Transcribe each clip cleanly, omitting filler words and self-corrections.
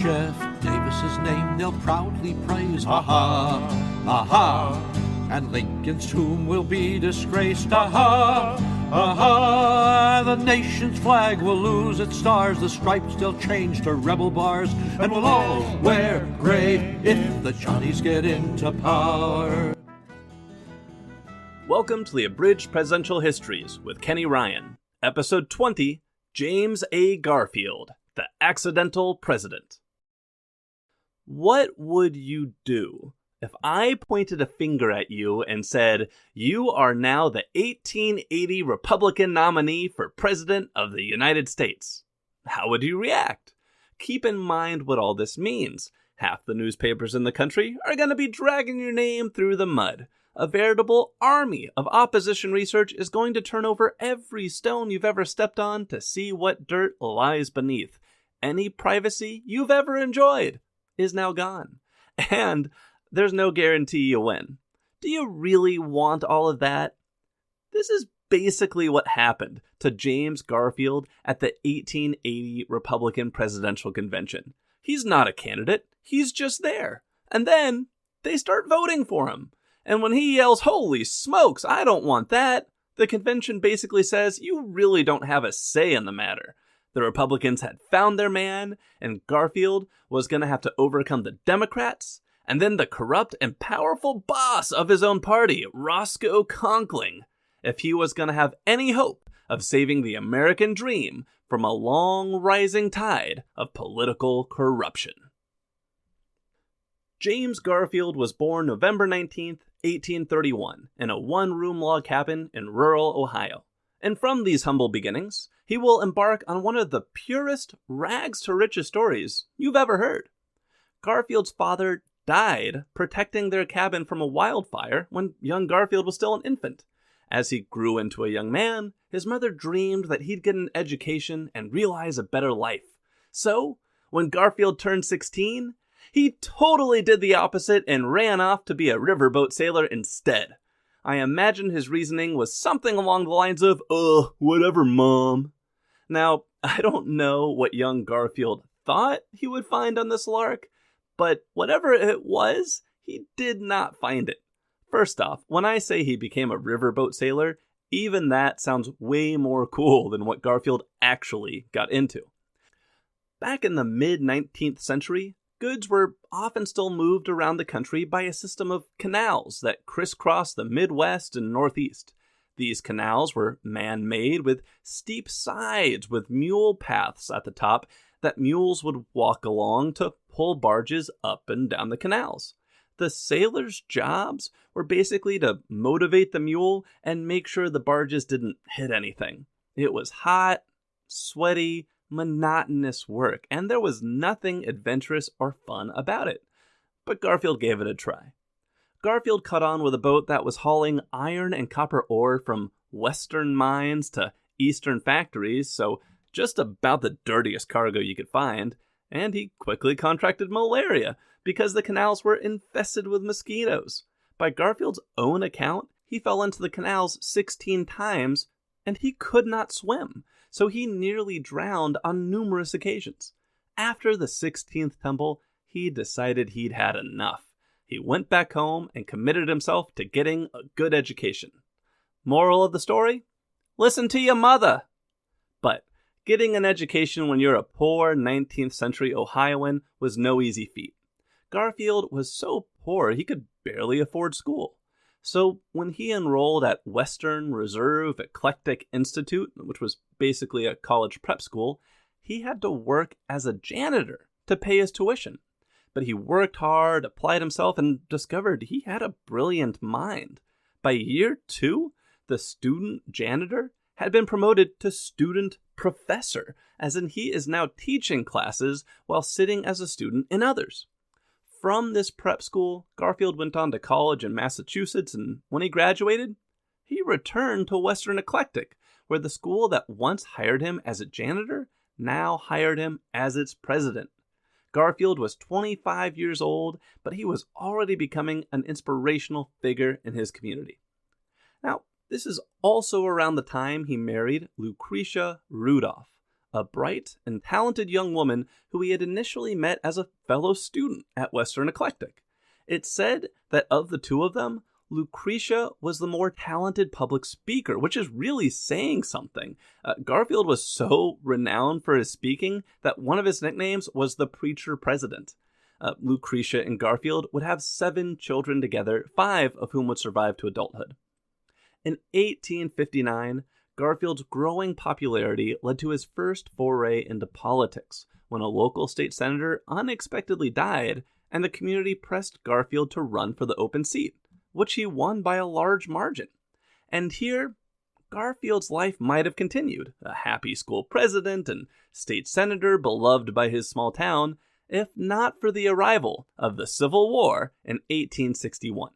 Jeff Davis's name they'll proudly praise. Ha ha, ha ha. And Lincoln's tomb will be disgraced. Ha ha, ha ha. The nation's flag will lose its stars. The stripes they'll change to rebel bars. And we'll all wear gray if the Johnnies get into power. Welcome to the Abridged Presidential Histories with Kenny Ryan. Episode 20, James A. Garfield, the Accidental President. What would you do if I pointed a finger at you and said, you are now the 1880 Republican nominee for President of the United States? How would you react? Keep in mind what all this means. Half the newspapers in the country are going to be dragging your name through the mud. A veritable army of opposition research is going to turn over every stone you've ever stepped on to see what dirt lies beneath. Any privacy you've ever enjoyed is now gone. And there's no guarantee you win. Do you really want all of that? This is basically what happened to James Garfield at the 1880 Republican Presidential Convention. He's not a candidate. He's just there. And then they start voting for him. And when he yells, "Holy smokes, I don't want that," the convention basically says, you really don't have a say in the matter. The Republicans had found their man, and Garfield was going to have to overcome the Democrats, and then the corrupt and powerful boss of his own party, Roscoe Conkling, if he was going to have any hope of saving the American dream from a long rising tide of political corruption. James Garfield was born November 19th, 1831, in a one-room log cabin in rural Ohio. And from these humble beginnings, he will embark on one of the purest rags-to-riches stories you've ever heard. Garfield's father died protecting their cabin from a wildfire when young Garfield was still an infant. As he grew into a young man, his mother dreamed that he'd get an education and realize a better life. So, when Garfield turned 16, he totally did the opposite and ran off to be a riverboat sailor instead. I imagine his reasoning was something along the lines of, whatever, Mom. Now, I don't know what young Garfield thought he would find on this lark, but whatever it was, he did not find it. First off, when I say he became a riverboat sailor, even that sounds way more cool than what Garfield actually got into. Back in the mid-19th century, goods were often still moved around the country by a system of canals that crisscrossed the Midwest and Northeast. These canals were man-made with steep sides with mule paths at the top that mules would walk along to pull barges up and down the canals. The sailors' jobs were basically to motivate the mule and make sure the barges didn't hit anything. It was hot, sweaty, monotonous work, and there was nothing adventurous or fun about it. But Garfield gave it a try. Garfield caught on with a boat that was hauling iron and copper ore from western mines to eastern factories, so just about the dirtiest cargo you could find, and he quickly contracted malaria because the canals were infested with mosquitoes. By Garfield's own account, he fell into the canals 16 times, and he could not swim. So he nearly drowned on numerous occasions. After the 16th tumble, he decided he'd had enough. He went back home and committed himself to getting a good education. Moral of the story? Listen to your mother! But getting an education when you're a poor 19th century Ohioan was no easy feat. Garfield was so poor he could barely afford school. So when he enrolled at Western Reserve Eclectic Institute, which was basically a college prep school, he had to work as a janitor to pay his tuition. But he worked hard, applied himself, and discovered he had a brilliant mind. By year 2, the student janitor had been promoted to student professor, as in he is now teaching classes while sitting as a student in others. From this prep school, Garfield went on to college in Massachusetts, and when he graduated, he returned to Western Eclectic, where the school that once hired him as a janitor now hired him as its president. Garfield was 25 years old, but he was already becoming an inspirational figure in his community. Now, this is also around the time he married Lucretia Rudolph, a bright and talented young woman who he had initially met as a fellow student at Western Eclectic. It's said that of the two of them, Lucretia was the more talented public speaker, which is really saying something. Garfield was so renowned for his speaking that one of his nicknames was the Preacher President. Lucretia and Garfield would have 7 children together, 5 of whom would survive to adulthood. In 1859, Garfield's growing popularity led to his first foray into politics when a local state senator unexpectedly died and the community pressed Garfield to run for the open seat, which he won by a large margin. And here, Garfield's life might have continued, a happy school president and state senator beloved by his small town, if not for the arrival of the Civil War in 1861.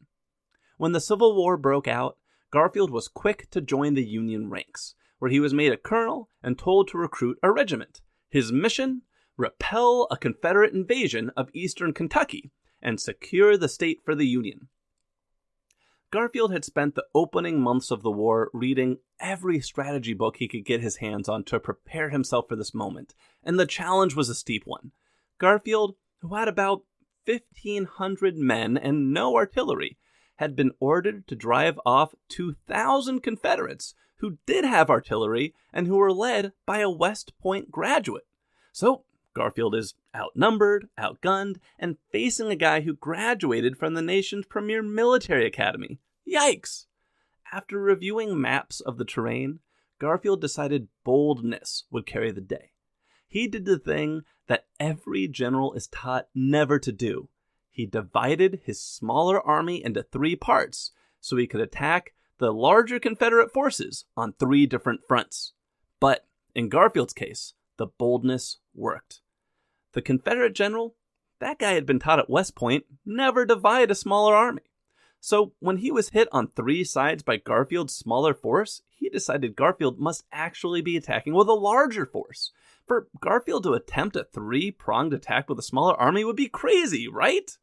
When the Civil War broke out, Garfield was quick to join the Union ranks, where he was made a colonel and told to recruit a regiment. His mission? Repel a Confederate invasion of eastern Kentucky and secure the state for the Union. Garfield had spent the opening months of the war reading every strategy book he could get his hands on to prepare himself for this moment, and the challenge was a steep one. Garfield, who had about 1,500 men and no artillery, had been ordered to drive off 2,000 Confederates who did have artillery and who were led by a West Point graduate. So Garfield is outnumbered, outgunned, and facing a guy who graduated from the nation's premier military academy. Yikes! After reviewing maps of the terrain, Garfield decided boldness would carry the day. He did the thing that every general is taught never to do. He divided his smaller army into 3 parts so he could attack the larger Confederate forces on 3 different fronts. But in Garfield's case, the boldness worked. The Confederate general, that guy had been taught at West Point, never divide a smaller army. So when he was hit on 3 sides by Garfield's smaller force, he decided Garfield must actually be attacking with a larger force. For Garfield to attempt a 3-pronged attack with a smaller army would be crazy, right?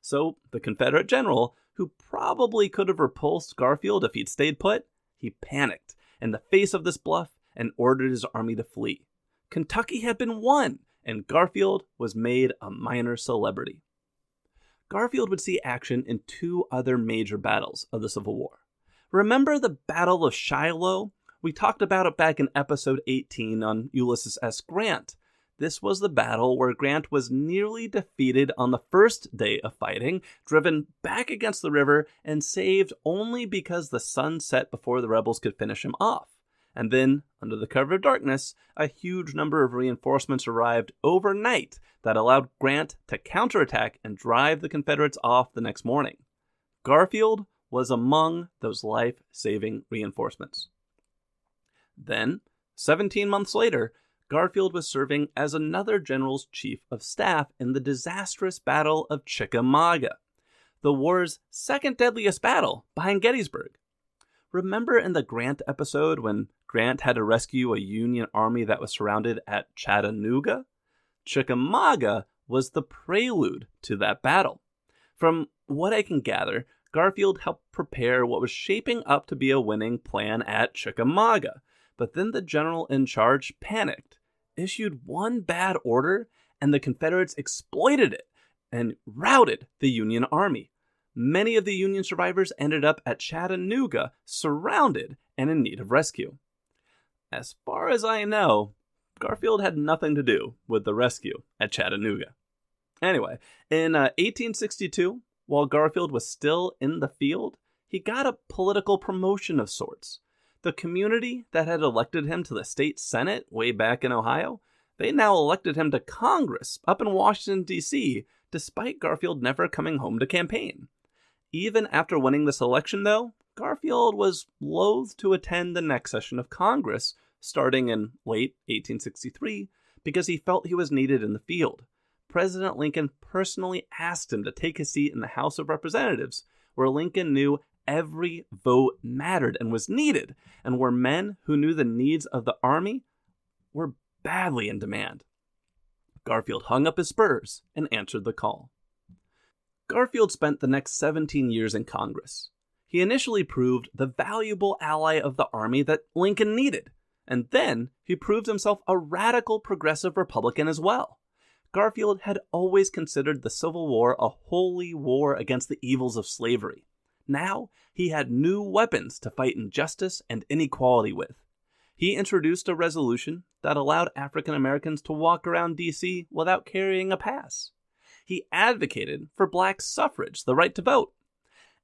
So the Confederate general, who probably could have repulsed Garfield if he'd stayed put, he panicked in the face of this bluff and ordered his army to flee. Kentucky had been won, and Garfield was made a minor celebrity. Garfield would see action in 2 other major battles of the Civil War. Remember the Battle of Shiloh? We talked about it back in episode 18 on Ulysses S. Grant. This was the battle where Grant was nearly defeated on the first day of fighting, driven back against the river, and saved only because the sun set before the rebels could finish him off. And then, under the cover of darkness, a huge number of reinforcements arrived overnight that allowed Grant to counterattack and drive the Confederates off the next morning. Garfield was among those life-saving reinforcements. Then, 17 months later, Garfield was serving as another general's chief of staff in the disastrous Battle of Chickamauga, the war's second deadliest battle behind Gettysburg. Remember in the Grant episode when Grant had to rescue a Union army that was surrounded at Chattanooga? Chickamauga was the prelude to that battle. From what I can gather, Garfield helped prepare what was shaping up to be a winning plan at Chickamauga, but then the general in charge panicked, issued one bad order, and the Confederates exploited it and routed the Union army. Many of the Union survivors ended up at Chattanooga, surrounded and in need of rescue. As far as I know, Garfield had nothing to do with the rescue at Chattanooga. Anyway, in 1862, while Garfield was still in the field, he got a political promotion of sorts. The community that had elected him to the state senate way back in Ohio, they now elected him to Congress up in Washington, D.C., despite Garfield never coming home to campaign. Even after winning this election, though, Garfield was loath to attend the next session of Congress, starting in late 1863, because he felt he was needed in the field. President Lincoln personally asked him to take his seat in the House of Representatives, where Lincoln knew every vote mattered and was needed, and where men who knew the needs of the army were badly in demand. Garfield hung up his spurs and answered the call. Garfield spent the next 17 years in Congress. He initially proved the valuable ally of the army that Lincoln needed. And then he proved himself a radical progressive Republican as well. Garfield had always considered the Civil War a holy war against the evils of slavery. Now he had new weapons to fight injustice and inequality with. He introduced a resolution that allowed African Americans to walk around D.C. without carrying a pass. He advocated for black suffrage, the right to vote.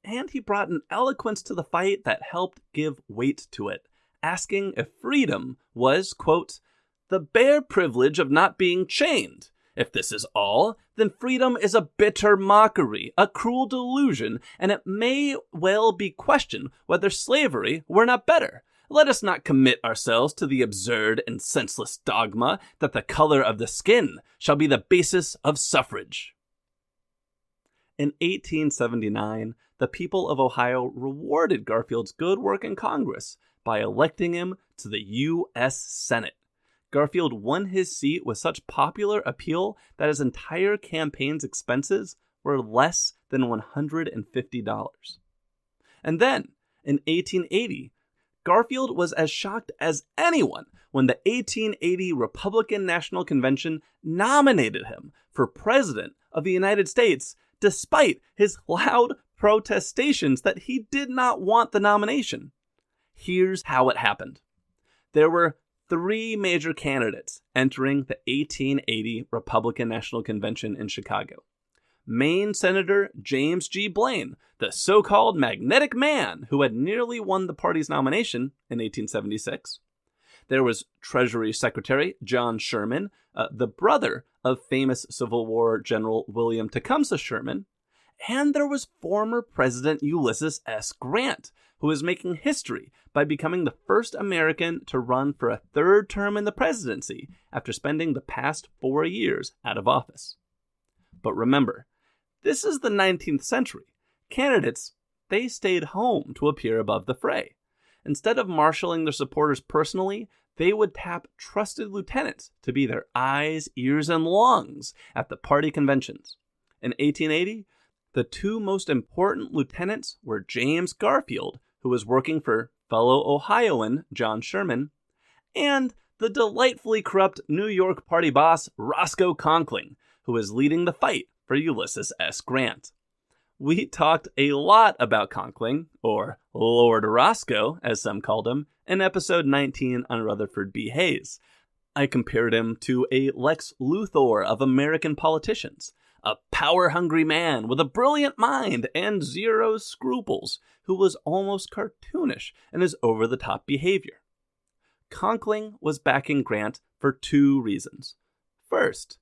And he brought an eloquence to the fight that helped give weight to it, asking if freedom was, quote, the bare privilege of not being chained. If this is all, then freedom is a bitter mockery, a cruel delusion, and it may well be questioned whether slavery were not better. Let us not commit ourselves to the absurd and senseless dogma that the color of the skin shall be the basis of suffrage. In 1879, the people of Ohio rewarded Garfield's good work in Congress by electing him to the U.S. Senate. Garfield won his seat with such popular appeal that his entire campaign's expenses were less than $150. And then, in 1880, Garfield was as shocked as anyone when the 1880 Republican National Convention nominated him for President of the United States, despite his loud protestations that he did not want the nomination. Here's how it happened. There were 3 major candidates entering the 1880 Republican National Convention in Chicago. Maine Senator James G. Blaine, the so-called magnetic man who had nearly won the party's nomination in 1876. There was Treasury Secretary John Sherman, the brother of famous Civil War General William Tecumseh Sherman. And there was former President Ulysses S. Grant, who was making history by becoming the first American to run for a 3rd term in the presidency after spending the past 4 years out of office. But remember, this is the 19th century. Candidates, they stayed home to appear above the fray. Instead of marshaling their supporters personally, they would tap trusted lieutenants to be their eyes, ears, and lungs at the party conventions. In 1880, the 2 most important lieutenants were James Garfield, who was working for fellow Ohioan John Sherman, and the delightfully corrupt New York party boss Roscoe Conkling, who was leading the fight for Ulysses S. Grant. We talked a lot about Conkling, or Lord Roscoe, as some called him, in episode 19 on Rutherford B. Hayes. I compared him to a Lex Luthor of American politicians, a power-hungry man with a brilliant mind and 0 scruples, who was almost cartoonish in his over-the-top behavior. Conkling was backing Grant for 2 reasons. First,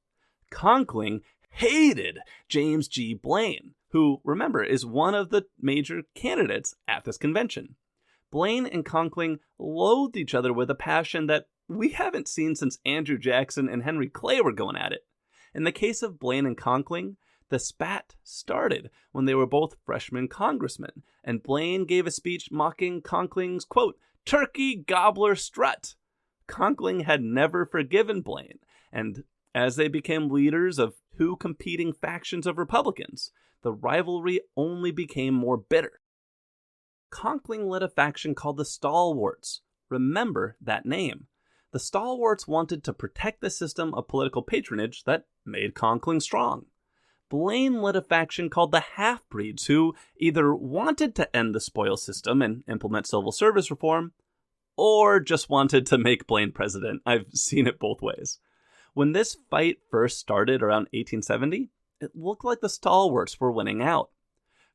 Conkling hated James G. Blaine, who, remember, is one of the major candidates at this convention. Blaine and Conkling loathed each other with a passion that we haven't seen since Andrew Jackson and Henry Clay were going at it. In the case of Blaine and Conkling, the spat started when they were both freshman congressmen, and Blaine gave a speech mocking Conkling's, quote, turkey gobbler strut. Conkling had never forgiven Blaine, and as they became leaders of 2 competing factions of Republicans, the rivalry only became more bitter. Conkling led a faction called the Stalwarts. Remember that name. The Stalwarts wanted to protect the system of political patronage that made Conkling strong. Blaine led a faction called the Half-Breeds, who either wanted to end the spoils system and implement civil service reform, or just wanted to make Blaine president. I've seen it both ways. When this fight first started around 1870, it looked like the Stalwarts were winning out.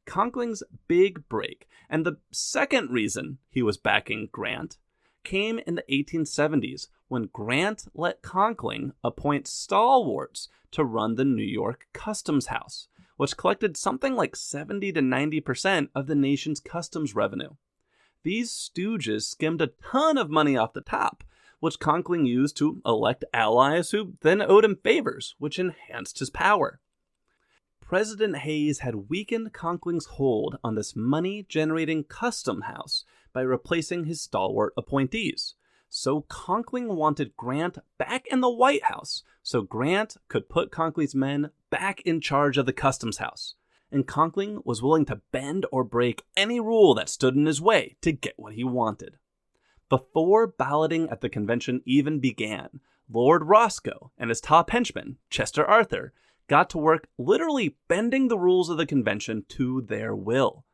Conkling's big break, and the second reason he was backing Grant, came in the 1870s when Grant let Conkling appoint Stalwarts to run the New York Customs House, which collected something like 70 to 90% of the nation's customs revenue. These stooges skimmed a ton of money off the top, which Conkling used to elect allies who then owed him favors, which enhanced his power. President Hayes had weakened Conkling's hold on this money-generating custom house by replacing his stalwart appointees. So Conkling wanted Grant back in the White House so Grant could put Conkling's men back in charge of the customs house. And Conkling was willing to bend or break any rule that stood in his way to get what he wanted. Before balloting at the convention even began, Lord Roscoe and his top henchman, Chester Arthur, got to work literally bending the rules of the convention to their will.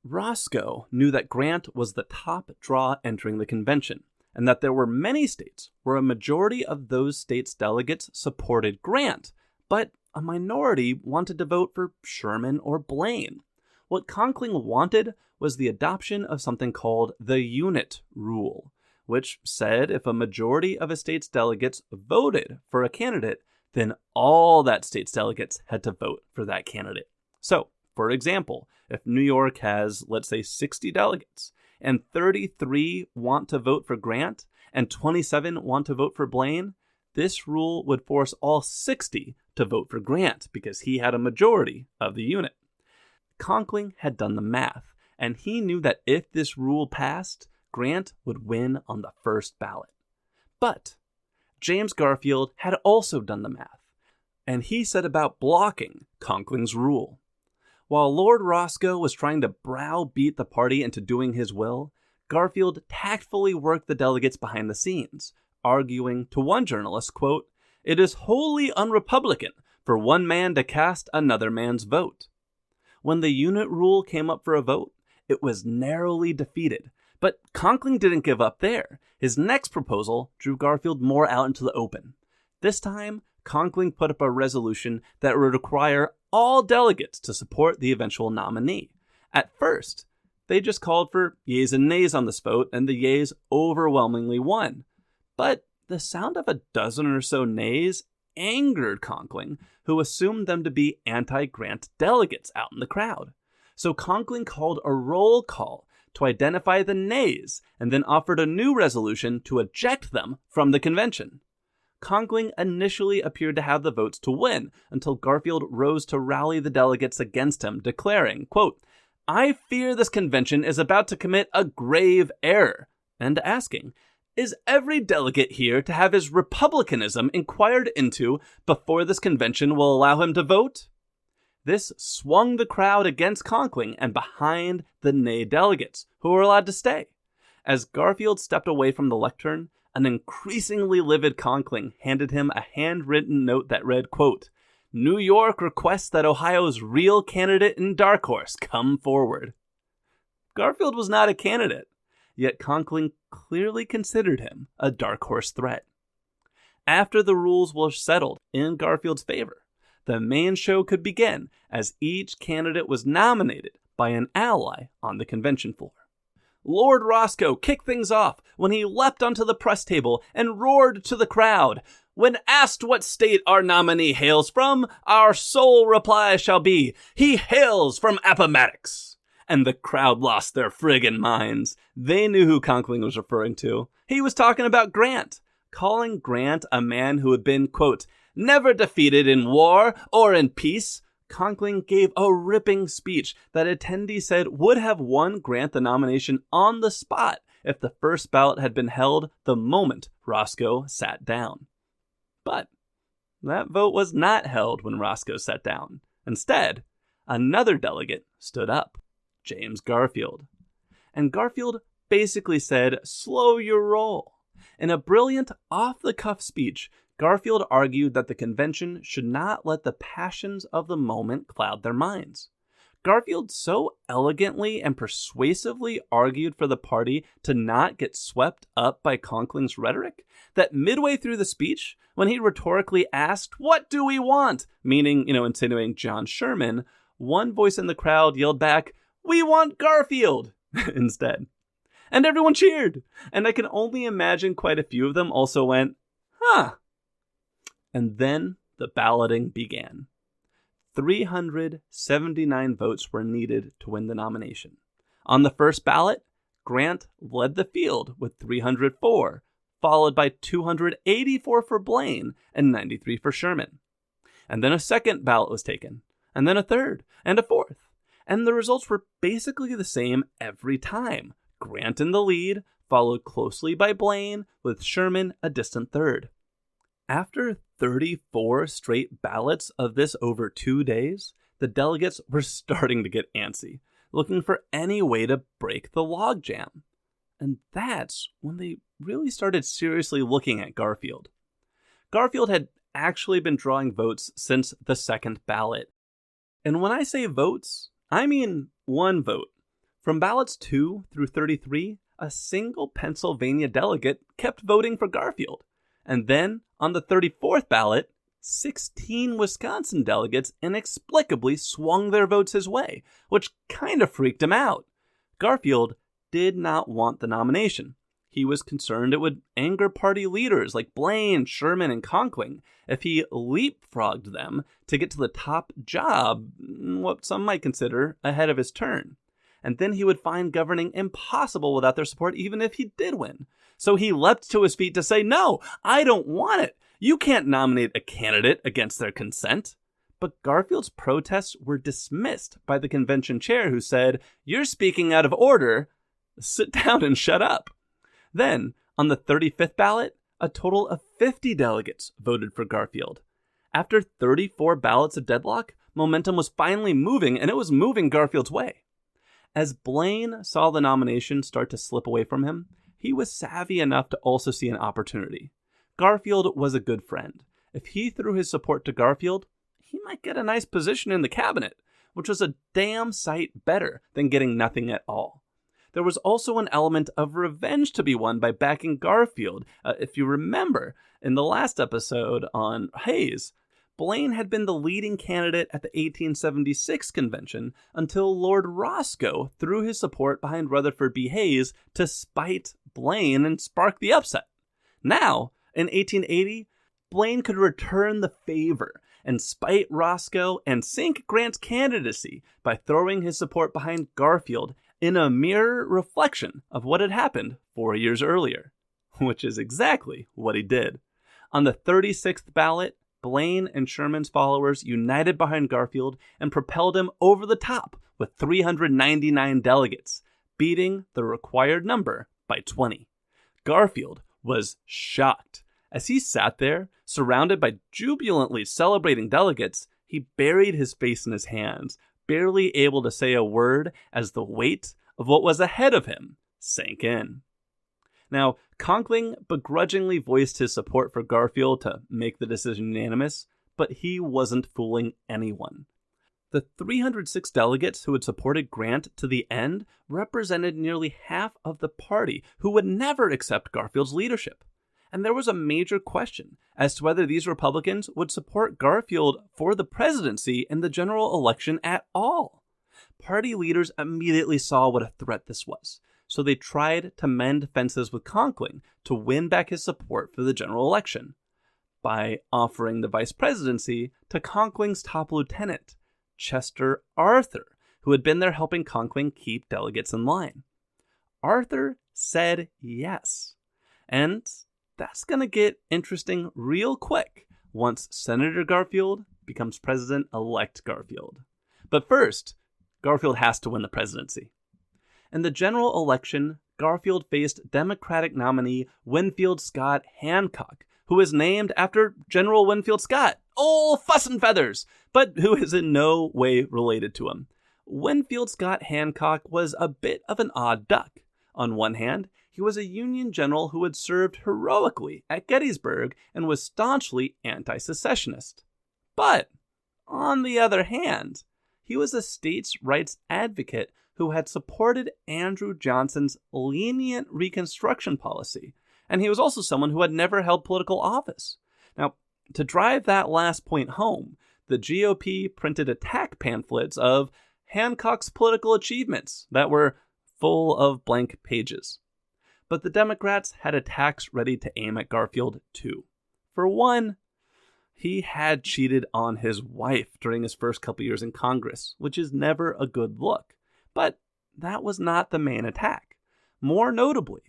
Roscoe knew that Grant was the top draw entering the convention, and that there were many states where a majority of those states' delegates supported Grant, but a minority wanted to vote for Sherman or Blaine. What Conkling wanted was the adoption of something called the unit rule, which said if a majority of a state's delegates voted for a candidate, then all that state's delegates had to vote for that candidate. So, for example, if New York has, let's say, 60 delegates, and 33 want to vote for Grant, and 27 want to vote for Blaine, this rule would force all 60 to vote for Grant because he had a majority of the unit. Conkling had done the math, and he knew that if this rule passed, Grant would win on the first ballot. But James Garfield had also done the math, and he set about blocking Conkling's rule. While Lord Roscoe was trying to browbeat the party into doing his will, Garfield tactfully worked the delegates behind the scenes, arguing to one journalist, quote, "It is wholly unrepublican for one man to cast another man's vote." When the unit rule came up for a vote, it was narrowly defeated. But Conkling didn't give up there. His next proposal drew Garfield more out into the open. This time, Conkling put up a resolution that would require all delegates to support the eventual nominee. At first, they just called for yeas and nays on this vote, and the yeas overwhelmingly won. But the sound of a dozen or so nays angered Conkling, who assumed them to be anti-Grant delegates out in the crowd. So Conkling called a roll call to identify the nays, and then offered a new resolution to eject them from the convention. Conkling initially appeared to have the votes to win, until Garfield rose to rally the delegates against him, declaring, quote, "I fear this convention is about to commit a grave error," and asking, "Is every delegate here to have his republicanism inquired into before this convention will allow him to vote?" This swung the crowd against Conkling and behind the nay delegates, who were allowed to stay. As Garfield stepped away from the lectern, an increasingly livid Conkling handed him a handwritten note that read, quote, "New York requests that Ohio's real candidate in Dark Horse come forward." Garfield was not a candidate, yet Conkling clearly considered him a dark horse threat. After the rules were settled in Garfield's favor, the main show could begin as each candidate was nominated by an ally on the convention floor. Lord Roscoe kicked things off when he leapt onto the press table and roared to the crowd, "When asked what state our nominee hails from, our sole reply shall be, 'He hails from Appomattox.'" And the crowd lost their friggin' minds. They knew who Conkling was referring to. He was talking about Grant, calling Grant a man who had been, quote, "never defeated in war or in peace." Conkling gave a ripping speech that attendees said would have won Grant the nomination on the spot if the first ballot had been held the moment Roscoe sat down. But that vote was not held when Roscoe sat down. Instead, another delegate stood up, James Garfield. And Garfield basically said, "Slow your roll." In a brilliant, off-the-cuff speech, Garfield argued that the convention should not let the passions of the moment cloud their minds. Garfield so elegantly and persuasively argued for the party to not get swept up by Conkling's rhetoric that midway through the speech, when he rhetorically asked, "What do we want?" meaning, insinuating John Sherman, one voice in the crowd yelled back, "We want Garfield," instead. And everyone cheered. And I can only imagine quite a few of them also went, "Huh." And then the balloting began. 379 votes were needed to win the nomination. On the first ballot, Grant led the field with 304, followed by 284 for Blaine and 93 for Sherman. And then a second ballot was taken, and then a third, and a fourth. And the results were basically the same every time. Grant in the lead, followed closely by Blaine, with Sherman a distant third. After 34 straight ballots of this over 2 days, the delegates were starting to get antsy, looking for any way to break the logjam. And that's when they really started seriously looking at Garfield. Garfield had actually been drawing votes since the second ballot. And when I say votes, I mean one vote. From ballots 2 through 33, a single Pennsylvania delegate kept voting for Garfield. And then, on the 34th ballot, 16 Wisconsin delegates inexplicably swung their votes his way, which kind of freaked him out. Garfield did not want the nomination. He was concerned it would anger party leaders like Blaine, Sherman, and Conkling if he leapfrogged them to get to the top job, what some might consider ahead of his turn. And then he would find governing impossible without their support, even if he did win. So he leapt to his feet to say, "No, I don't want it. You can't nominate a candidate against their consent." But Garfield's protests were dismissed by the convention chair, who said, "You're speaking out of order. Sit down and shut up." Then, on the 35th ballot, a total of 50 delegates voted for Garfield. After 34 ballots of deadlock, momentum was finally moving, and it was moving Garfield's way. As Blaine saw the nomination start to slip away from him, he was savvy enough to also see an opportunity. Garfield was a good friend. If he threw his support to Garfield, he might get a nice position in the cabinet, which was a damn sight better than getting nothing at all. There was also an element of revenge to be won by backing Garfield. If you remember, in the last episode on Hayes, Blaine had been the leading candidate at the 1876 convention until Lord Roscoe threw his support behind Rutherford B. Hayes to spite Blaine and spark the upset. Now, in 1880, Blaine could return the favor and spite Roscoe and sink Grant's candidacy by throwing his support behind Garfield in a mirror reflection of what had happened 4 years earlier, which is exactly what he did. On the 36th ballot, Blaine and Sherman's followers united behind Garfield and propelled him over the top with 399 delegates, beating the required number by 20. Garfield was shocked. As he sat there, surrounded by jubilantly celebrating delegates, he buried his face in his hands, barely able to say a word as the weight of what was ahead of him sank in. Now, Conkling begrudgingly voiced his support for Garfield to make the decision unanimous, but he wasn't fooling anyone. The 306 delegates who had supported Grant to the end represented nearly half of the party who would never accept Garfield's leadership. And there was a major question as to whether these Republicans would support Garfield for the presidency in the general election at all. Party leaders immediately saw what a threat this was, so they tried to mend fences with Conkling to win back his support for the general election by offering the vice presidency to Conkling's top lieutenant, Chester Arthur, who had been there helping Conkling keep delegates in line. Arthur said yes, and that's going to get interesting real quick once Senator Garfield becomes President-elect Garfield. But first, Garfield has to win the presidency. In the general election, Garfield faced Democratic nominee Winfield Scott Hancock, who is named after General Winfield Scott, Ol' Fuss and Feathers, but who is in no way related to him. Winfield Scott Hancock was a bit of an odd duck. On one hand, he was a Union general who had served heroically at Gettysburg and was staunchly anti-secessionist. But, on the other hand, he was a states' rights advocate who had supported Andrew Johnson's lenient Reconstruction policy, and he was also someone who had never held political office. Now, to drive that last point home, the GOP printed attack pamphlets of Hancock's political achievements that were full of blank pages. But the Democrats had attacks ready to aim at Garfield, too. For one, he had cheated on his wife during his first couple years in Congress, which is never a good look. But that was not the main attack. More notably,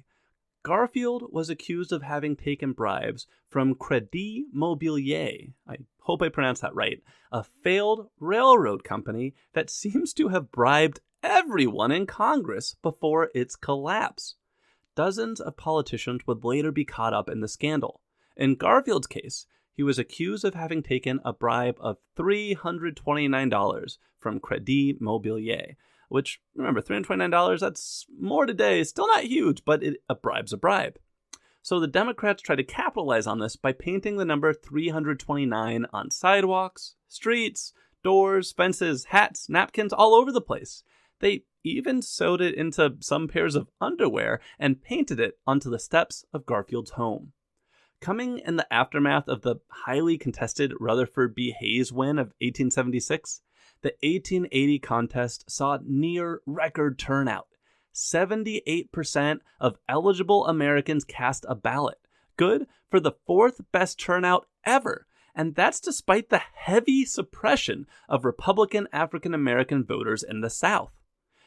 Garfield was accused of having taken bribes from Crédit Mobilier, I hope I pronounced that right, a failed railroad company that seems to have bribed everyone in Congress before its collapse. Dozens of politicians would later be caught up in the scandal. In Garfield's case, he was accused of having taken a bribe of $329 from Crédit Mobilier, which, remember, $329, that's more today. Still not huge, but a bribe's a bribe. So the Democrats tried to capitalize on this by painting the number 329 on sidewalks, streets, doors, fences, hats, napkins, all over the place. They even sewed it into some pairs of underwear and painted it onto the steps of Garfield's home. Coming in the aftermath of the highly contested Rutherford B. Hayes win of 1876, the 1880 contest saw near record turnout. 78% of eligible Americans cast a ballot, good for the fourth best turnout ever, and that's despite the heavy suppression of Republican African American voters in the South.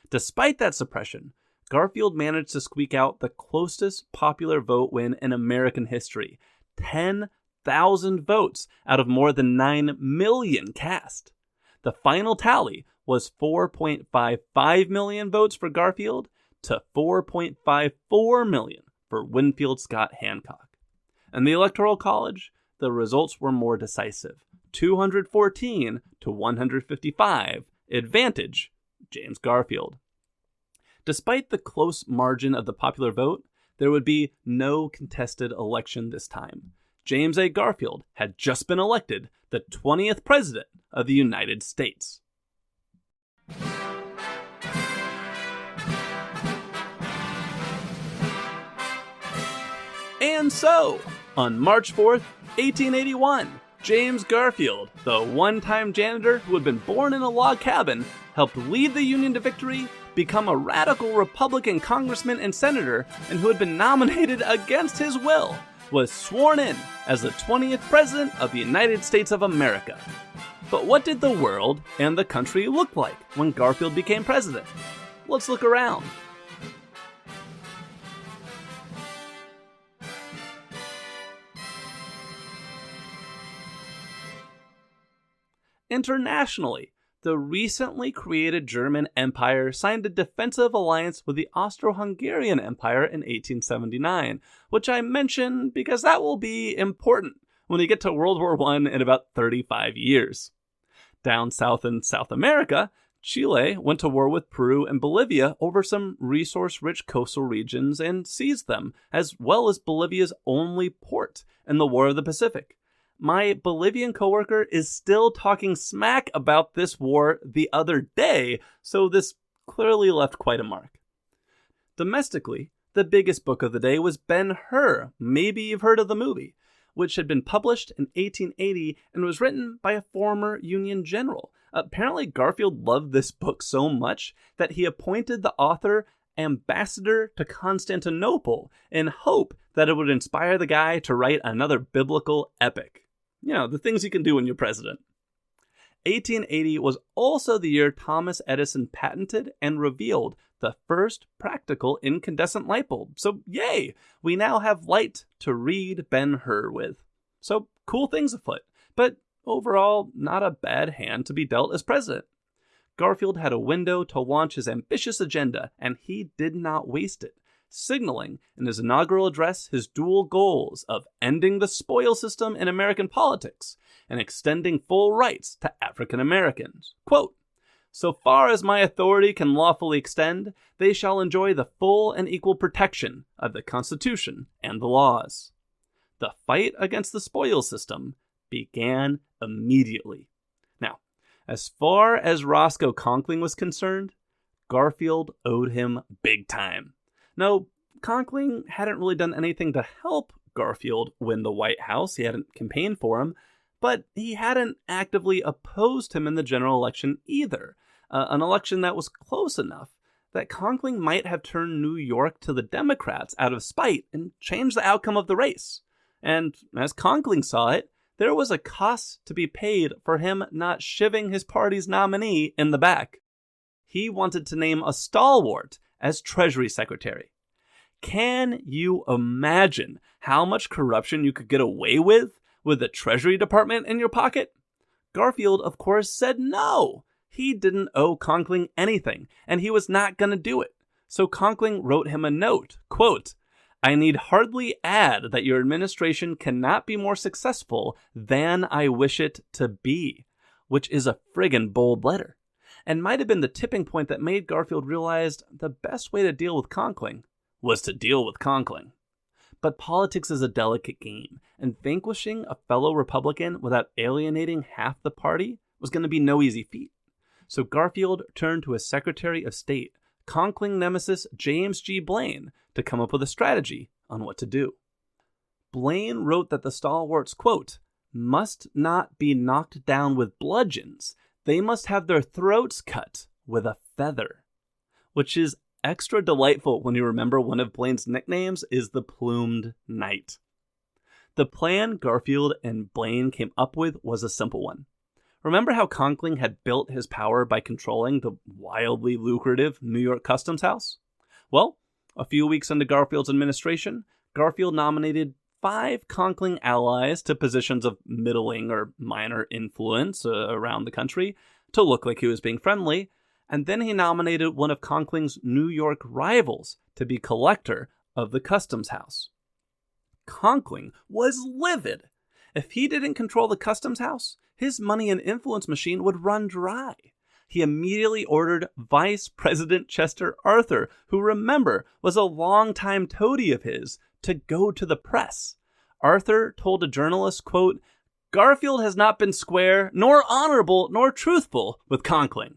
Despite that suppression, Garfield managed to squeak out the closest popular vote win in American history, 10,000 votes out of more than 9 million cast. The final tally was 4.55 million votes for Garfield to 4.54 million for Winfield Scott Hancock. In the Electoral College, the results were more decisive, 214 to 155, advantage James Garfield. Despite the close margin of the popular vote, there would be no contested election this time. James A. Garfield had just been elected the 20th President of the United States. And so, on March 4th, 1881, James Garfield, the one-time janitor who had been born in a log cabin, helped lead the Union to victory, become a radical Republican congressman and senator, and who had been nominated against his will, was sworn in as the 20th President of the United States of America. But what did the world and the country look like when Garfield became president? Let's look around. Internationally, the recently created German Empire signed a defensive alliance with the Austro-Hungarian Empire in 1879, which I mention because that will be important when we get to World War I in about 35 years. Down south in South America, Chile went to war with Peru and Bolivia over some resource-rich coastal regions and seized them, as well as Bolivia's only port in the War of the Pacific. My Bolivian coworker is still talking smack about this war the other day, so this clearly left quite a mark. Domestically, the biggest book of the day was Ben-Hur, maybe you've heard of the movie, which had been published in 1880 and was written by a former Union general. Apparently, Garfield loved this book so much that he appointed the author ambassador to Constantinople in hope that it would inspire the guy to write another biblical epic. You know, the things you can do when you're president. 1880 was also the year Thomas Edison patented and revealed the first practical incandescent light bulb. So yay, we now have light to read Ben-Hur with. So cool things afoot, but overall not a bad hand to be dealt as president. Garfield had a window to launch his ambitious agenda, and he did not waste it, signaling in his inaugural address his dual goals of ending the spoil system in American politics and extending full rights to African Americans. Quote, "So far as my authority can lawfully extend, they shall enjoy the full and equal protection of the Constitution and the laws." The fight against the spoil system began immediately. Now, as far as Roscoe Conkling was concerned, Garfield owed him big time. No, Conkling hadn't really done anything to help Garfield win the White House. He hadn't campaigned for him, but he hadn't actively opposed him in the general election either. An election that was close enough that Conkling might have turned New York to the Democrats out of spite and changed the outcome of the race. And as Conkling saw it, there was a cost to be paid for him not shivving his party's nominee in the back. He wanted to name a stalwart as Treasury Secretary. Can you imagine how much corruption you could get away with the Treasury Department in your pocket? Garfield, of course, said no. He didn't owe Conkling anything, and he was not going to do it. So Conkling wrote him a note, quote, "I need hardly add that your administration cannot be more successful than I wish it to be," which is a friggin' bold letter. and might have been the tipping point that made Garfield realize the best way to deal with Conkling was to deal with Conkling. But politics is a delicate game, and vanquishing a fellow Republican without alienating half the party was going to be no easy feat. So Garfield turned to his Secretary of State, Conkling nemesis James G. Blaine, to come up with a strategy on what to do. Blaine wrote that the stalwarts, quote, must not be knocked down with bludgeons. They must have their throats cut with a feather, which is extra delightful when you remember one of Blaine's nicknames is the Plumed Knight. The plan Garfield and Blaine came up with was a simple one. Remember how Conkling had built his power by controlling the wildly lucrative New York Customs House? Well, a few weeks into Garfield's administration, Garfield nominated 5 Conkling allies to positions of middling or minor influence around the country to look like he was being friendly, and then he nominated one of Conkling's New York rivals to be collector of the Customs House. Conkling was livid. If he didn't control the Customs House, his money and influence machine would run dry. He immediately ordered Vice President Chester Arthur, who, remember, was a longtime toady of his, to go to the press. Arthur told a journalist, quote, Garfield has not been square, nor honorable, nor truthful with Conkling.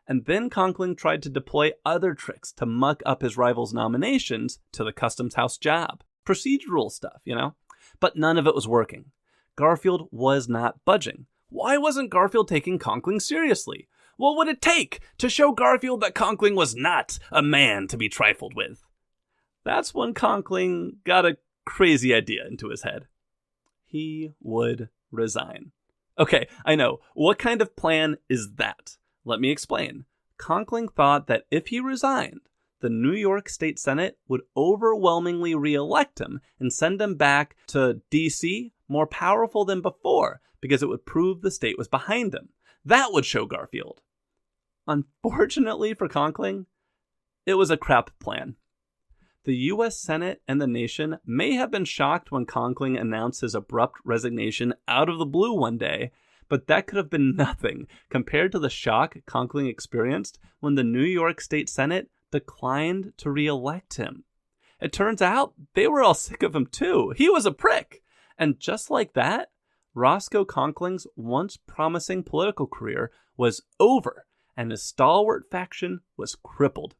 And then Conkling tried to deploy other tricks to muck up his rival's nominations to the Customs House job. Procedural stuff, But none of it was working. Garfield was not budging. Why wasn't Garfield taking Conkling seriously? What would it take to show Garfield that Conkling was not a man to be trifled with? That's when Conkling got a crazy idea into his head. He would resign. Okay, I know. What kind of plan is that? Let me explain. Conkling thought that if he resigned, the New York State Senate would overwhelmingly re-elect him and send him back to D.C. more powerful than before because it would prove the state was behind him. That would show Garfield. Unfortunately for Conkling, it was a crap plan. The U.S. Senate and the nation may have been shocked when Conkling announced his abrupt resignation out of the blue one day, but that could have been nothing compared to the shock Conkling experienced when the New York State Senate declined to re-elect him. It turns out they were all sick of him too. He was a prick. And just like that, Roscoe Conkling's once promising political career was over, and his stalwart faction was crippled.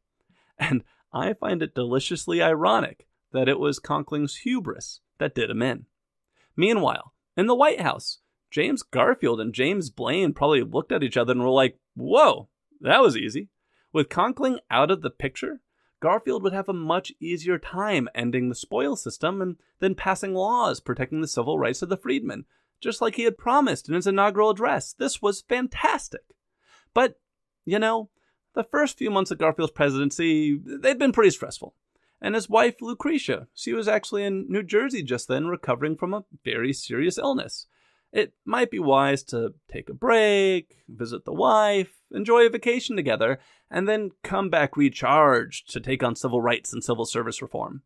And I find it deliciously ironic that it was Conkling's hubris that did him in. Meanwhile, in the White House, James Garfield and James Blaine probably looked at each other and were like, whoa, that was easy. With Conkling out of the picture, Garfield would have a much easier time ending the spoils system and then passing laws protecting the civil rights of the freedmen, just like he had promised in his inaugural address. This was fantastic. But, the first few months of Garfield's presidency, they'd been pretty stressful. And his wife, Lucretia, she was actually in New Jersey just then, recovering from a very serious illness. It might be wise to take a break, visit the wife, enjoy a vacation together, and then come back recharged to take on civil rights and civil service reform.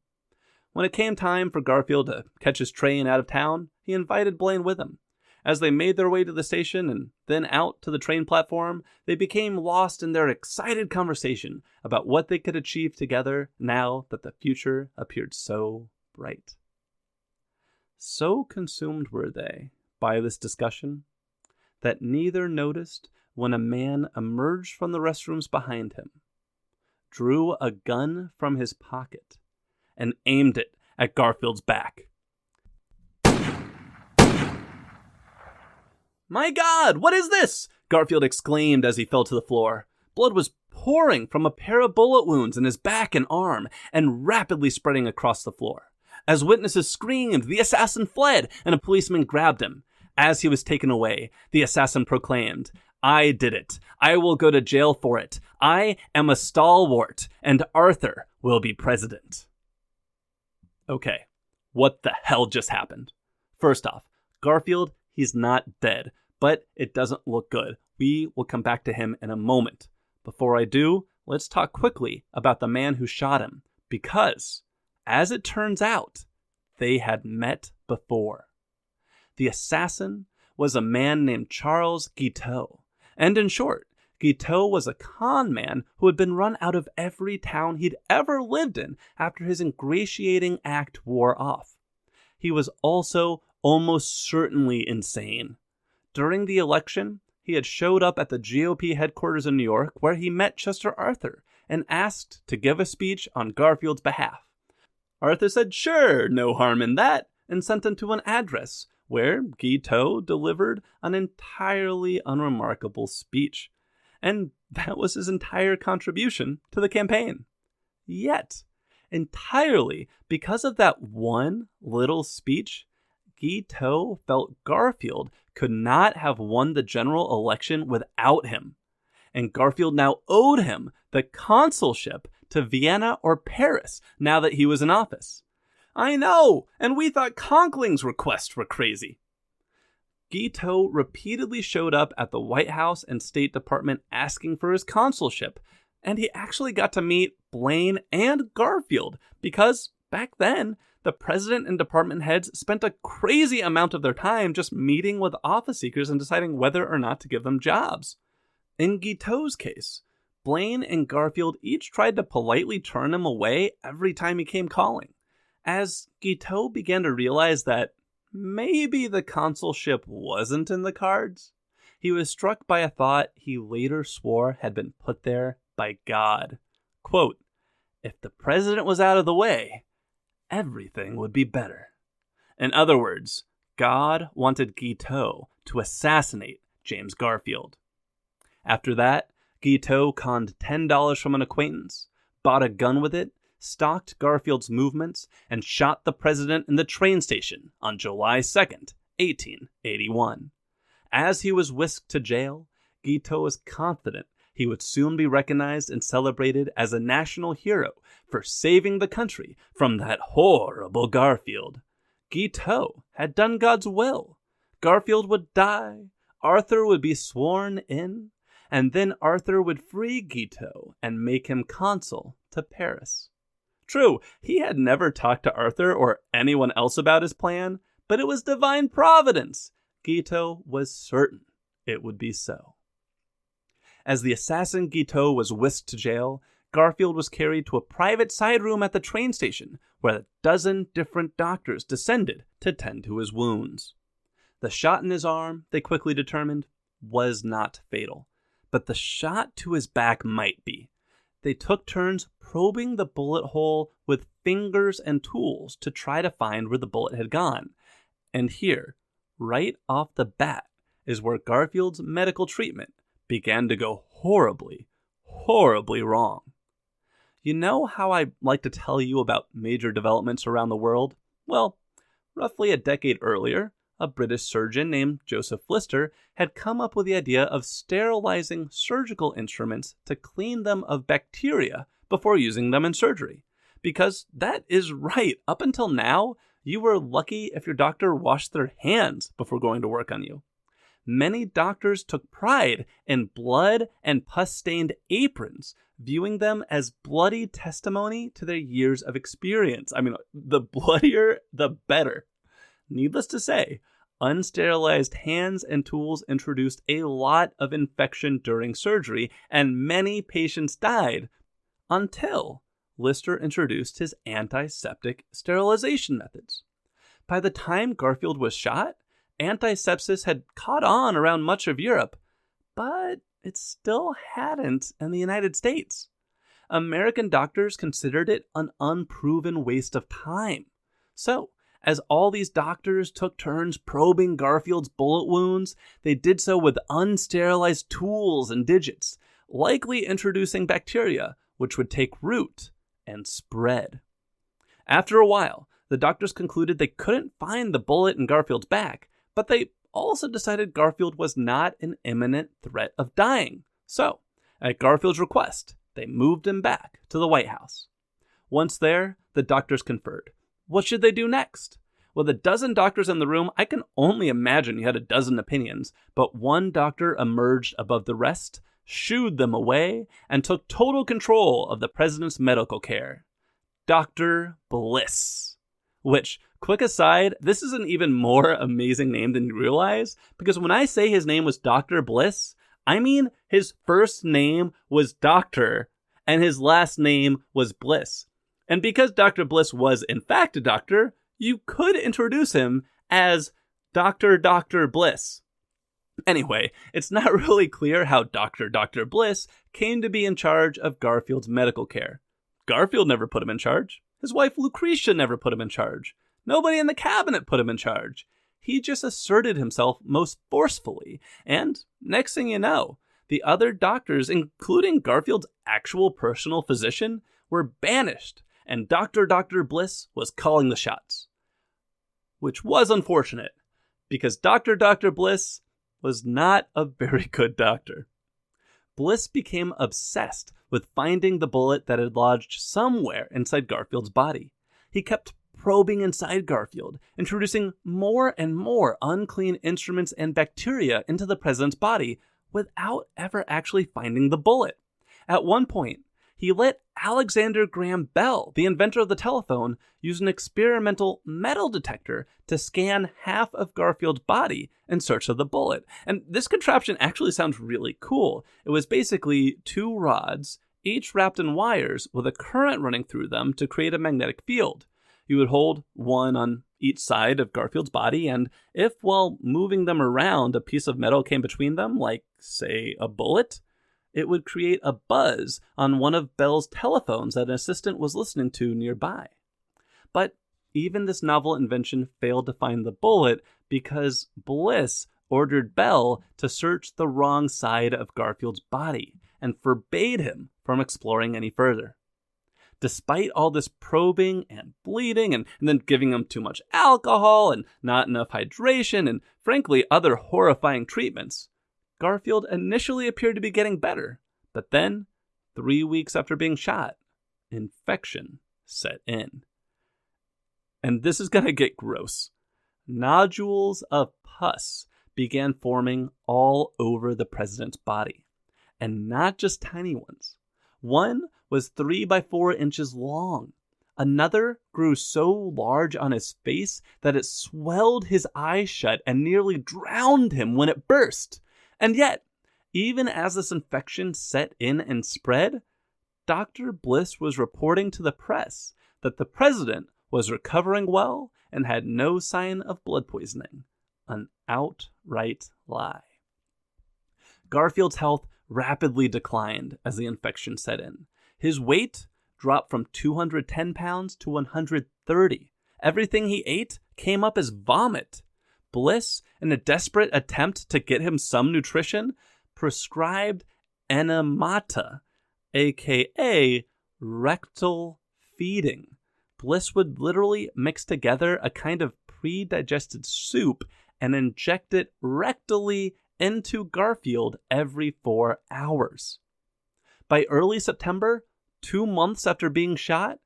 When it came time for Garfield to catch his train out of town, he invited Blaine with him. As they made their way to the station and then out to the train platform, they became lost in their excited conversation about what they could achieve together now that the future appeared so bright. So consumed were they by this discussion that neither noticed when a man emerged from the restrooms behind him, drew a gun from his pocket, and aimed it at Garfield's back. "My God, what is this?" Garfield exclaimed as he fell to the floor. Blood was pouring from a pair of bullet wounds in his back and arm and rapidly spreading across the floor. As witnesses screamed, the assassin fled and a policeman grabbed him. As he was taken away, the assassin proclaimed, "I did it. I will go to jail for it. I am a stalwart, and Arthur will be president." Okay, what the hell just happened? First off, Garfield, he's not dead, but it doesn't look good. We will come back to him in a moment. Before I do, let's talk quickly about the man who shot him, because, as it turns out, they had met before. The assassin was a man named Charles Guiteau, and in short, Guiteau was a con man who had been run out of every town he'd ever lived in after his ingratiating act wore off. He was also almost certainly insane. During the election, he had showed up at the GOP headquarters in New York where he met Chester Arthur and asked to give a speech on Garfield's behalf. Arthur said sure, no harm in that, and sent him to an address where Guiteau delivered an entirely unremarkable speech. And that was his entire contribution to the campaign. Yet, entirely because of that one little speech, Guiteau felt Garfield could not have won the general election without him. And Garfield now owed him the consulship to Vienna or Paris now that he was in office. I know, and we thought Conkling's requests were crazy. Guiteau repeatedly showed up at the White House and State Department asking for his consulship, and he actually got to meet Blaine and Garfield because, back then, the president and department heads spent a crazy amount of their time just meeting with office seekers and deciding whether or not to give them jobs. In Guiteau's case, Blaine and Garfield each tried to politely turn him away every time he came calling. As Guiteau began to realize that maybe the consulship wasn't in the cards, he was struck by a thought he later swore had been put there by God. Quote, "If the president was out of the way, everything would be better." In other words, God wanted Guiteau to assassinate James Garfield. After that, Guiteau conned $10 from an acquaintance, bought a gun with it, stalked Garfield's movements, and shot the president in the train station on July 2nd, 1881. As he was whisked to jail, Guiteau was confident he would soon be recognized and celebrated as a national hero for saving the country from that horrible Garfield. Guiteau had done God's will. Garfield would die, Arthur would be sworn in, and then Arthur would free Guiteau and make him consul to Paris. True, he had never talked to Arthur or anyone else about his plan, but it was divine providence. Guiteau was certain it would be so. As the assassin Guiteau was whisked to jail, Garfield was carried to a private side room at the train station where a dozen different doctors descended to tend to his wounds. The shot in his arm, they quickly determined, was not fatal, but the shot to his back might be. They took turns probing the bullet hole with fingers and tools to try to find where the bullet had gone. And here, right off the bat, is where Garfield's medical treatment began to go horribly, horribly wrong. You know how I like to tell you about major developments around the world? Well, roughly a decade earlier, a British surgeon named Joseph Lister had come up with the idea of sterilizing surgical instruments to clean them of bacteria before using them in surgery. Because that is right, up until now, you were lucky if your doctor washed their hands before going to work on you. Many doctors took pride in blood and pus-stained aprons, viewing them as bloody testimony to their years of experience. I mean, the bloodier, the better. Needless to say, unsterilized hands and tools introduced a lot of infection during surgery, and many patients died until Lister introduced his antiseptic sterilization methods. By the time Garfield was shot, antisepsis had caught on around much of Europe, but it still hadn't in the United States. American doctors considered it an unproven waste of time. So, as all these doctors took turns probing Garfield's bullet wounds, they did so with unsterilized tools and digits, likely introducing bacteria, which would take root and spread. After a while, the doctors concluded they couldn't find the bullet in Garfield's back, but they also decided Garfield was not an imminent threat of dying. So, at Garfield's request, they moved him back to the White House. Once there, the doctors conferred. What should they do next? With a dozen doctors in the room, I can only imagine you had a dozen opinions, but one doctor emerged above the rest, shooed them away, and took total control of the president's medical care. Dr. Bliss. Which, quick aside, this is an even more amazing name than you realize, because when I say his name was Dr. Bliss, I mean, his first name was Doctor, and his last name was Bliss. And because Dr. Bliss was, in fact, a doctor, you could introduce him as Dr. Bliss. Anyway, it's not really clear how Dr. Bliss came to be in charge of Garfield's medical care. Garfield never put him in charge. His wife Lucretia never put him in charge. Nobody in the cabinet put him in charge. He just asserted himself most forcefully. And next thing you know, the other doctors, including Garfield's actual personal physician, were banished, and Dr. Bliss was calling the shots. Which was unfortunate, because Dr. Bliss was not a very good doctor. Bliss became obsessed with finding the bullet that had lodged somewhere inside Garfield's body. He kept probing inside Garfield, introducing more and more unclean instruments and bacteria into the president's body without ever actually finding the bullet. At one point, he let Alexander Graham Bell, the inventor of the telephone, use an experimental metal detector to scan half of Garfield's body in search of the bullet. And this contraption actually sounds really cool. It was basically two rods, each wrapped in wires with a current running through them to create a magnetic field. You would hold one on each side of Garfield's body, and if while moving them around a piece of metal came between them, like, say, a bullet, it would create a buzz on one of Bell's telephones that an assistant was listening to nearby. But even this novel invention failed to find the bullet because Bliss ordered Bell to search the wrong side of Garfield's body and forbade him from exploring any further. Despite all this probing and bleeding and then giving him too much alcohol and not enough hydration and, frankly, other horrifying treatments, Garfield initially appeared to be getting better, but then, 3 weeks after being shot, infection set in. And this is going to get gross. Nodules of pus began forming all over the president's body, and not just tiny ones. One was 3 by 4 inches long. Another grew so large on his face that it swelled his eyes shut and nearly drowned him when it burst. And yet, even as this infection set in and spread, Dr. Bliss was reporting to the press that the president was recovering well and had no sign of blood poisoning. An outright lie. Garfield's health rapidly declined as the infection set in. His weight dropped from 210 pounds to 130. Everything he ate came up as vomit. Bliss, in a desperate attempt to get him some nutrition, prescribed enemata, aka rectal feeding. Bliss would literally mix together a kind of pre-digested soup and inject it rectally into Garfield every 4 hours. By early September, 2 months after being shot,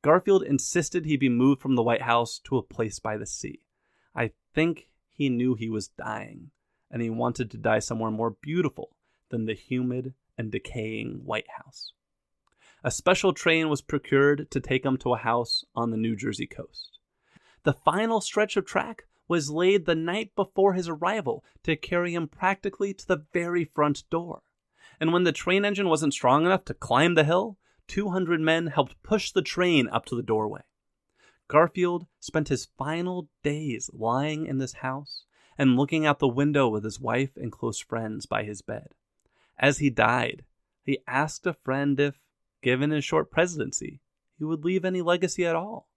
Garfield insisted he be moved from the White House to a place by the sea. I think he knew he was dying, and he wanted to die somewhere more beautiful than the humid and decaying White House. A special train was procured to take him to a house on the New Jersey coast. The final stretch of track was laid the night before his arrival to carry him practically to the very front door. And when the train engine wasn't strong enough to climb the hill, 200 men helped push the train up to the doorway. Garfield spent his final days lying in this house and looking out the window with his wife and close friends by his bed. As he died, he asked a friend if, given his short presidency, he would leave any legacy at all.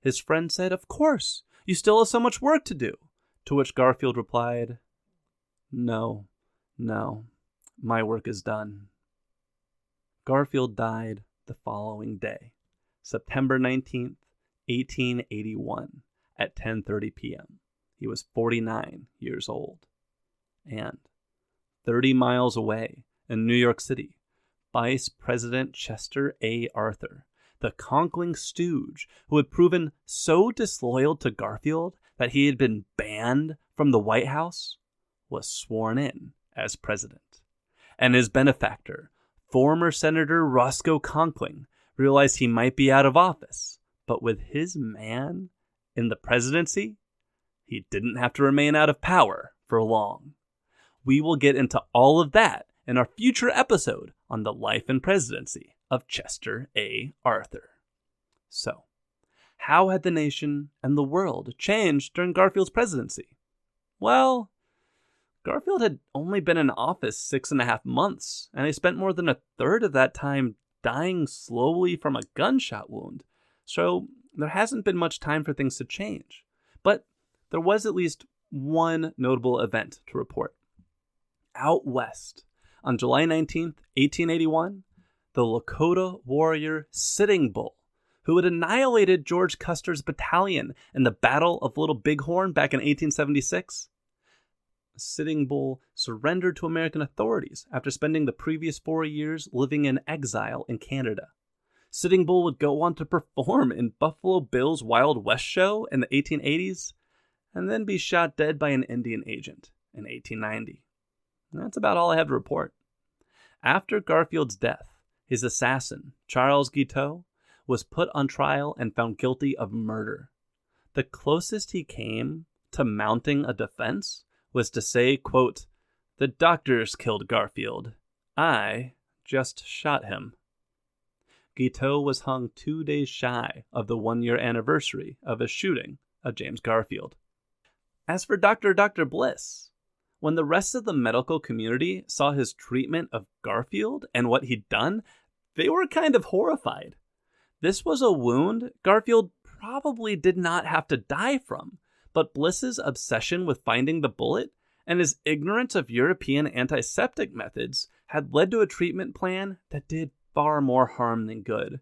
His friend said, "Of course, you still have so much work to do." To which Garfield replied, No, my work is done." Garfield died the following day, September 19th, 1881, at 10:30 p.m. He was 49 years old. And 30 miles away in New York City, Vice President Chester A. Arthur, the conquering stooge who had proven so disloyal to Garfield that he had been banned from the White House, was sworn in as president. And his benefactor, former Senator Roscoe Conkling, realized he might be out of office, but with his man in the presidency, he didn't have to remain out of power for long. We will get into all of that in our future episode on the life and presidency of Chester A. Arthur. So, how had the nation and the world changed during Garfield's presidency? Well, Garfield had only been in office 6.5 months, and he spent more than a third of that time dying slowly from a gunshot wound. So there hasn't been much time for things to change. But there was at least one notable event to report. Out west, on July 19th, 1881, the Lakota warrior Sitting Bull, who had annihilated George Custer's battalion in the Battle of Little Bighorn back in 1876, Sitting Bull surrendered to American authorities after spending the previous 4 years living in exile in Canada. Sitting Bull would go on to perform in Buffalo Bill's Wild West show in the 1880s, and then be shot dead by an Indian agent in 1890. And that's about all I have to report. After Garfield's death, his assassin, Charles Guiteau, was put on trial and found guilty of murder. The closest he came to mounting a defense was to say, quote, "The doctors killed Garfield. I just shot him." Guiteau was hung 2 days shy of the 1-year anniversary of his shooting of James Garfield. As for Dr. Bliss, when the rest of the medical community saw his treatment of Garfield and what he'd done, they were kind of horrified. This was a wound Garfield probably did not have to die from, but Bliss's obsession with finding the bullet and his ignorance of European antiseptic methods had led to a treatment plan that did far more harm than good.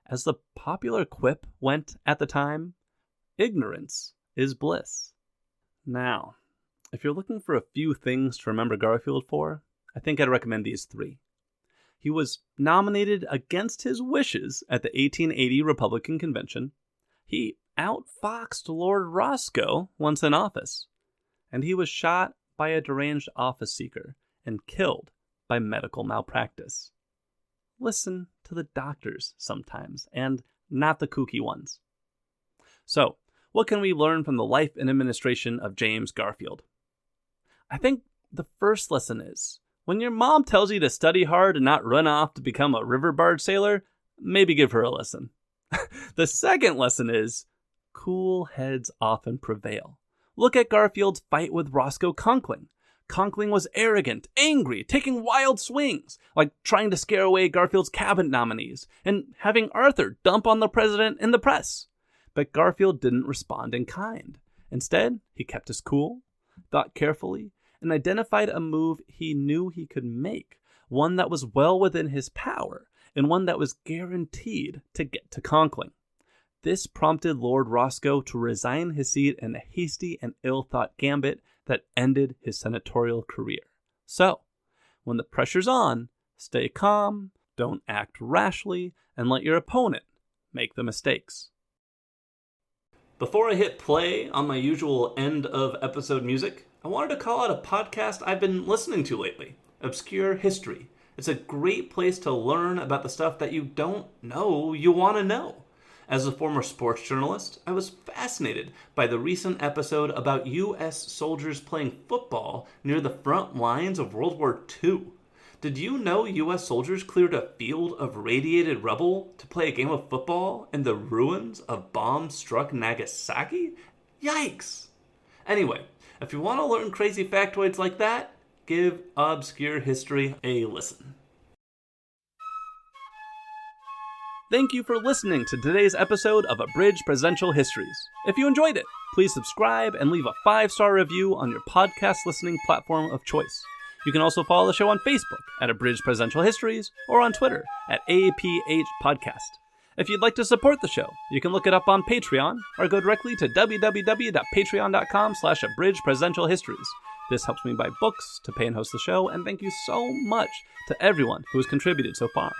As the popular quip went at the time, ignorance is bliss. Now, if you're looking for a few things to remember Garfield for, I think I'd recommend these 3. He was nominated against his wishes at the 1880 Republican Convention. He outfoxed Lord Roscoe once in office. And he was shot by a deranged office seeker and killed by medical malpractice. Listen to the doctors sometimes, and not the kooky ones. So, what can we learn from the life and administration of James Garfield? I think the first lesson is, when your mom tells you to study hard and not run off to become a river barge sailor, maybe give her a listen. The second lesson is, cool heads often prevail. Look at Garfield's fight with Roscoe Conkling. Conkling was arrogant, angry, taking wild swings, like trying to scare away Garfield's cabinet nominees and having Arthur dump on the president in the press. But Garfield didn't respond in kind. Instead, he kept his cool, thought carefully, and identified a move he knew he could make, one that was well within his power, and one that was guaranteed to get to Conkling. This prompted Lord Roscoe to resign his seat in a hasty and ill-thought gambit that ended his senatorial career. So, when the pressure's on, stay calm, don't act rashly, and let your opponent make the mistakes. Before I hit play on my usual end-of-episode music, I wanted to call out a podcast I've been listening to lately, Obscure History. It's a great place to learn about the stuff that you don't know you want to know. As a former sports journalist, I was fascinated by the recent episode about U.S. soldiers playing football near the front lines of World War II. Did you know U.S. soldiers cleared a field of radiated rubble to play a game of football in the ruins of bomb-struck Nagasaki? Yikes! Anyway, if you want to learn crazy factoids like that, give Obscure History a listen. Thank you for listening to today's episode of Abridged Presidential Histories. If you enjoyed it, please subscribe and leave a 5-star review on your podcast listening platform of choice. You can also follow the show on Facebook at Abridged Presidential Histories or on Twitter at APH Podcast. If you'd like to support the show, you can look it up on Patreon or go directly to www.patreon.com/abridgedpresidentialhistories. This helps me buy books to pay and host the show, and thank you so much to everyone who has contributed so far.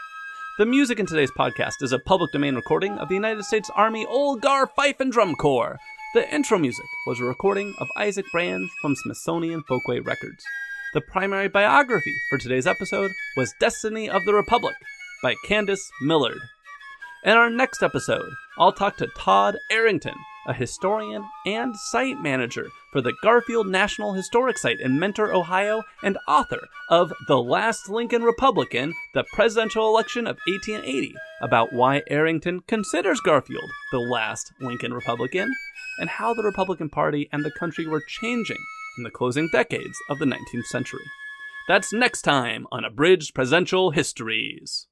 The music in today's podcast is a public domain recording of the United States Army Old Gar Fife and Drum Corps. The intro music was a recording of Isaac Brand from Smithsonian Folkway Records. The primary biography for today's episode was Destiny of the Republic by Candace Millard. In our next episode, I'll talk to Todd Arrington, a historian and site manager for the Garfield National Historic Site in Mentor, Ohio, and author of The Last Lincoln Republican, the Presidential Election of 1880, about why Arrington considers Garfield the last Lincoln Republican, and how the Republican Party and the country were changing in the closing decades of the 19th century. That's next time on Abridged Presidential Histories.